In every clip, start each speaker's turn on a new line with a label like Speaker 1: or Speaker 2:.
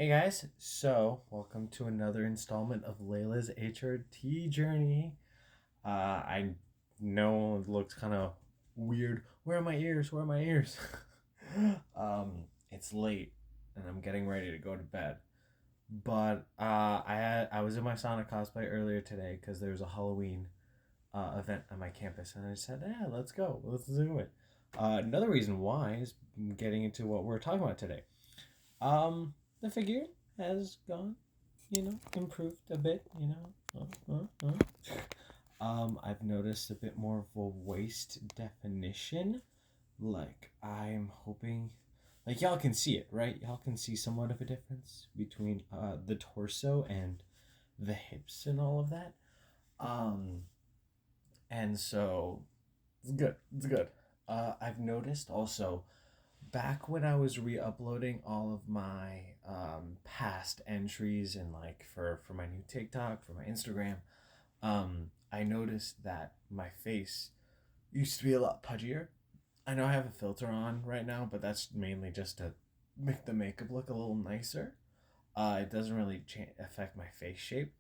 Speaker 1: Hey guys, so welcome to another installment of Layla's HRT journey. I know it looks kind of weird. Where are my ears? Where are my ears? It's late and I'm getting ready to go to bed. But I was in my Sonic cosplay earlier today because there was a Halloween event on my campus, and I said, "Yeah, let's go, let's do it." Another reason why is getting into what we're talking about today. The figure has gone, improved a bit, I've noticed a bit more of a waist definition. Like, I'm hoping, like, y'all can see it, right? Y'all can see somewhat of a difference between the torso and the hips and all of that. Um, and so it's good. It's good. I've noticed also back when I was re-uploading all of my past entries and like for my new TikTok, for my Instagram, I noticed that my face used to be a lot pudgier. I know I have a filter on right now, but that's mainly just to make the makeup look a little nicer. It doesn't really affect my face shape,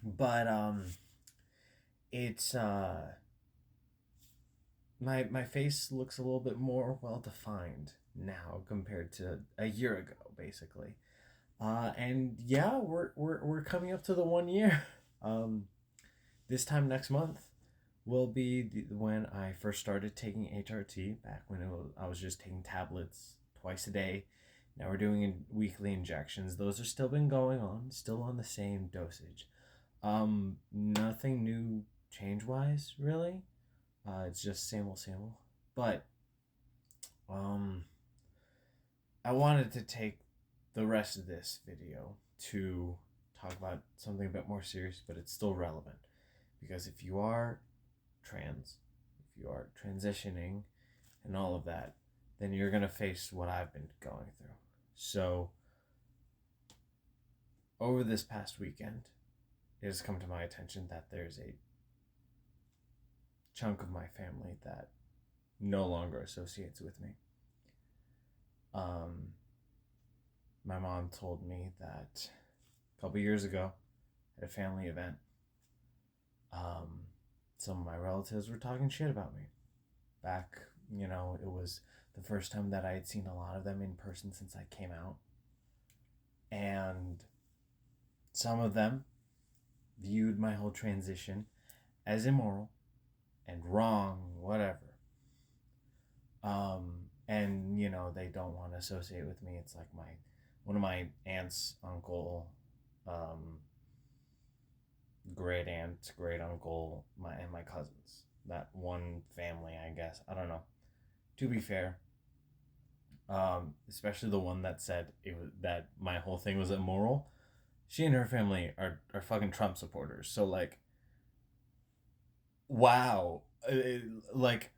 Speaker 1: but it's my face looks a little bit more well defined now compared to a year ago, basically. And yeah, we're coming up to the 1 year. Um, this time next month will be when I first started taking HRT. Back when I was just taking tablets twice a day. Now we're doing weekly injections. Those are still been going on, still on the same dosage. Nothing new change wise, really. It's just same old, same old. But um, I wanted to take the rest of this video to talk about something a bit more serious, but it's still relevant. Because if you are trans, if you are transitioning and all of that, then you're going to face what I've been going through. So, over this past weekend, it has come to my attention that there's a chunk of my family that no longer associates with me. Um, my mom told me that a couple years ago at a family event, um, some of my relatives were talking shit about me. Back, it was the first time that I had seen a lot of them in person since I came out. And some of them viewed my whole transition as immoral and wrong, whatever. And they don't want to associate with me. It's like one of my aunt's uncle, um, great aunt, great uncle, and my cousins. That one family, I guess. I don't know. To be fair, especially the one that said that my whole thing was immoral. She and her family are fucking Trump supporters. So like, wow, like,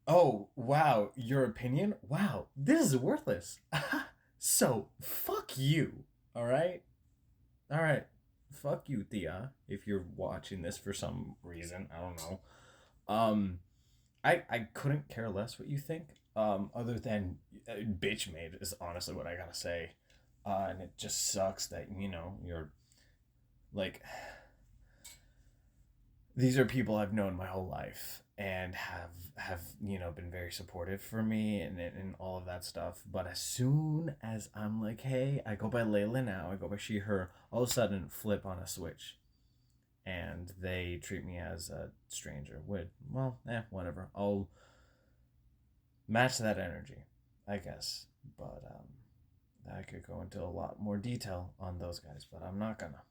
Speaker 1: oh wow, your opinion, wow, this is worthless. So fuck you. All right, fuck you, Thea. If you're watching this for some reason, I don't know. Um, I couldn't care less what you think. Other than bitch made is honestly what I gotta say. And it just sucks that you're like these are people I've known my whole life and have been very supportive for me and all of that stuff. But as soon as I'm like, hey, I go by Layla now, I go by she her, all of a sudden flip on a switch, and they treat me as a stranger. Whatever. I'll match that energy, I guess. But I could go into a lot more detail on those guys, but I'm not gonna.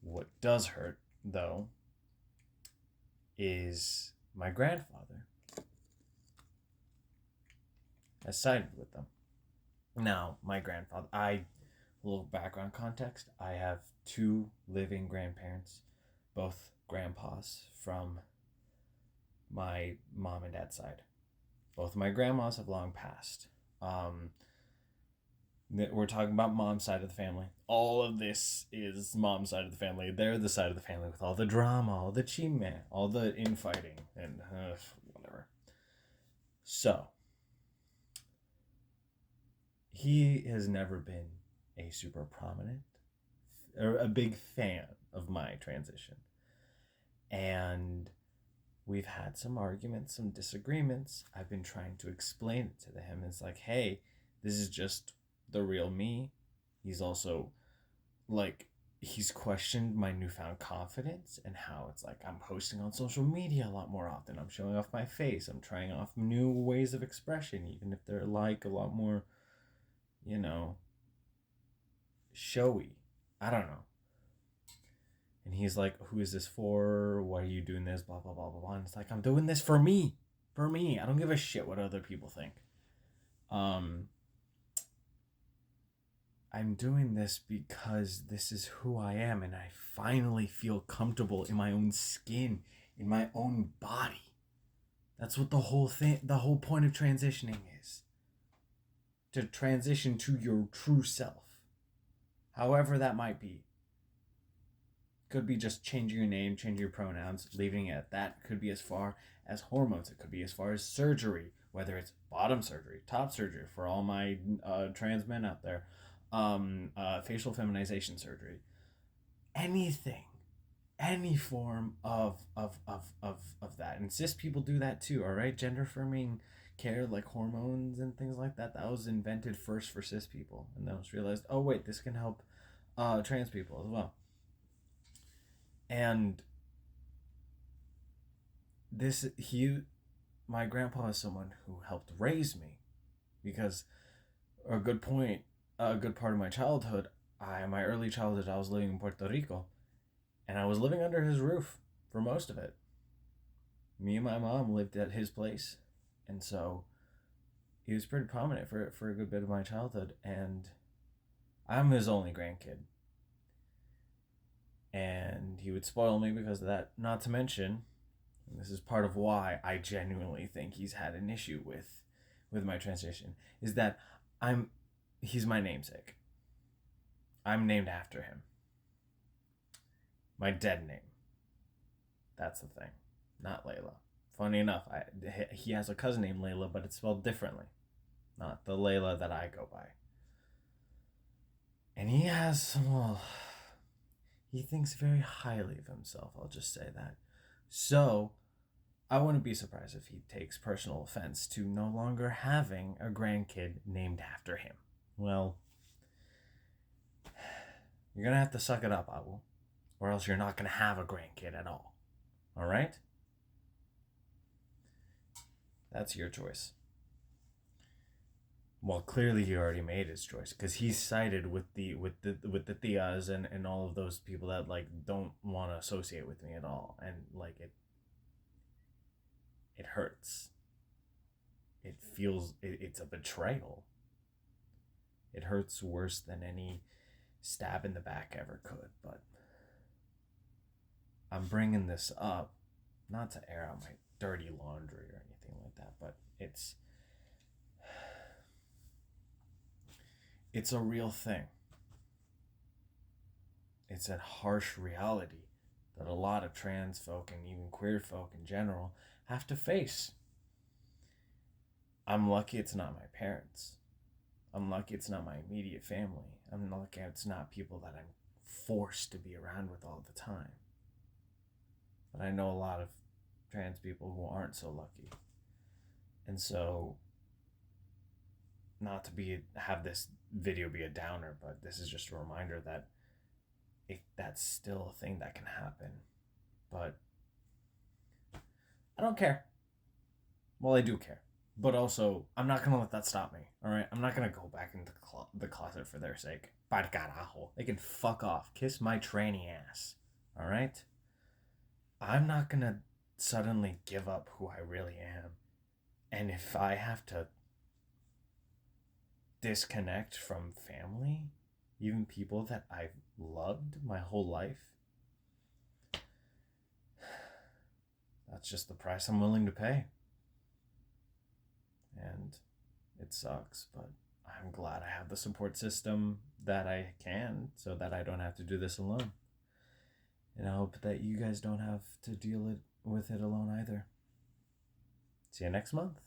Speaker 1: What does hurt though is my grandfather has sided with them. Now, my grandfather, a little background context, I have two living grandparents, both grandpas from my mom and dad's side. Both of my grandmas have long passed. We're talking about mom's side of the family. All of this is mom's side of the family. They're the side of the family with all the drama, all the chime, all the infighting, and whatever. So, he has never been a super prominent or a big fan of my transition. And we've had some arguments, some disagreements. I've been trying to explain it to him. It's like, hey, this is just the real me. He's also like, he's questioned my newfound confidence and how it's like I'm posting on social media a lot more often. I'm showing off my face. I'm trying off new ways of expression, even if they're like a lot more, you know, showy. I don't know. And he's like, who is this for? Why are you doing this? Blah, blah, blah, blah, blah. And it's like, I'm doing this for me. For me. I don't give a shit what other people think. I'm doing this because this is who I am, and I finally feel comfortable in my own skin, in my own body. That's what the whole point of transitioning is. To transition to your true self. However that might be. Could be just changing your name, changing your pronouns, leaving it at that. Could be as far as hormones. It could be as far as surgery, whether it's bottom surgery, top surgery for all my trans men out there, facial feminization surgery, anything, any form of that. And cis people do that too, all right? Gender affirming care, like hormones and things like that, that was invented first for cis people. And then it was realized, oh, wait, this can help trans people as well. And my grandpa is someone who helped raise me, because a good part of my childhood, my early childhood, I was living in Puerto Rico, and I was living under his roof for most of it. Me and my mom lived at his place, and so he was pretty prominent for a good bit of my childhood, and I'm his only grandkid. And he would spoil me because of that. Not to mention, and this is part of why I genuinely think he's had an issue with my transition, is that he's my namesake. I'm named after him. My dead name. That's the thing. Not Layla. Funny enough, he has a cousin named Layla, but it's spelled differently. Not the Layla that I go by. And he has, well, he thinks very highly of himself, I'll just say that. So, I wouldn't be surprised if he takes personal offense to no longer having a grandkid named after him. Well, you're gonna have to suck it up, Abu, or else you're not gonna have a grandkid at all. All right? That's your choice. Well, clearly he already made his choice, because he's sided with the tias and all of those people that like don't want to associate with me at all, and like it hurts. It feels it's a betrayal. It hurts worse than any stab in the back ever could. But I'm bringing this up not to air out my dirty laundry or anything like that, but it's a real thing. It's a harsh reality that a lot of trans folk and even queer folk in general have to face. I'm lucky it's not my parents. I'm lucky it's not my immediate family. I'm lucky it's not people that I'm forced to be around with all the time. But I know a lot of trans people who aren't so lucky. And so, not to have this video be a downer, but this is just a reminder that that's still a thing that can happen. But I don't care. Well, I do care. But also, I'm not going to let that stop me, alright? I'm not going to go back into the closet for their sake. Par carajo. They can fuck off. Kiss my tranny ass, alright? I'm not going to suddenly give up who I really am. And if I have to disconnect from family, even people that I've loved my whole life, that's just the price I'm willing to pay. And it sucks, but I'm glad I have the support system that I can, so that I don't have to do this alone. And I hope that you guys don't have to deal with it alone either. See you next month.